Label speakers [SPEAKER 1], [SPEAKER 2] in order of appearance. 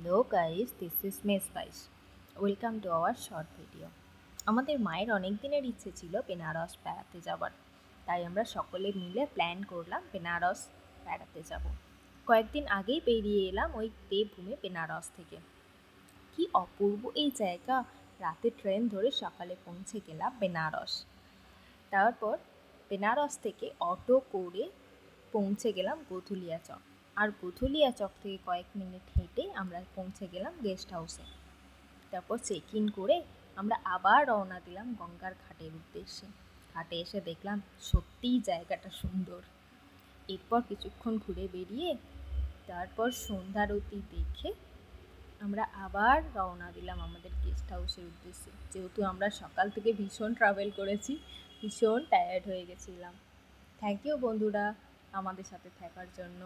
[SPEAKER 1] Hello guys, this is miss spice. Welcome to our short video. আমাদের মায়ের অনেক দিনের ইচ্ছে ছিল বেনারস বেড়াতে যাবার, তাই আমরা সকলে মিলে প্ল্যান করলাম বেনারস বেড়াতে যাব। কয়েকদিন আগেই বেরিয়ে এলাম ওই দেবভূমি বেনারস থেকে। কি অপূর্ব এই জায়গা! রাতে ট্রেন ধরে সকালে পৌঁছে গেলাম বেনারস। তারপর বেনারস থেকে অটো করে পৌঁছে গেলাম গোধুলিয়া চক। আর গোধুলিয়া চক থেকে কয়েক মিনিট হেঁটেই আমরা পৌঁছে গেলাম গেস্ট হাউসে। তারপর চেক ইন করে আমরা আবার রওনা দিলাম গঙ্গার ঘাটের উদ্দেশ্যে। ঘাটে এসে দেখলাম সত্যিই জায়গাটা সুন্দর। এরপর কিছুক্ষণ ঘুরে বেরিয়ে তারপর সন্ধ্যারতি দেখে আমরা আবার রওনা দিলাম আমাদের গেস্ট হাউসের উদ্দেশ্যে। যেহেতু আমরা সকাল থেকে ভীষণ ট্রাভেল করেছি, ভীষণ টায়ার্ড হয়ে গেছিলাম। থ্যাংক ইউ বন্ধুরা আমাদের সাথে থাকার জন্য।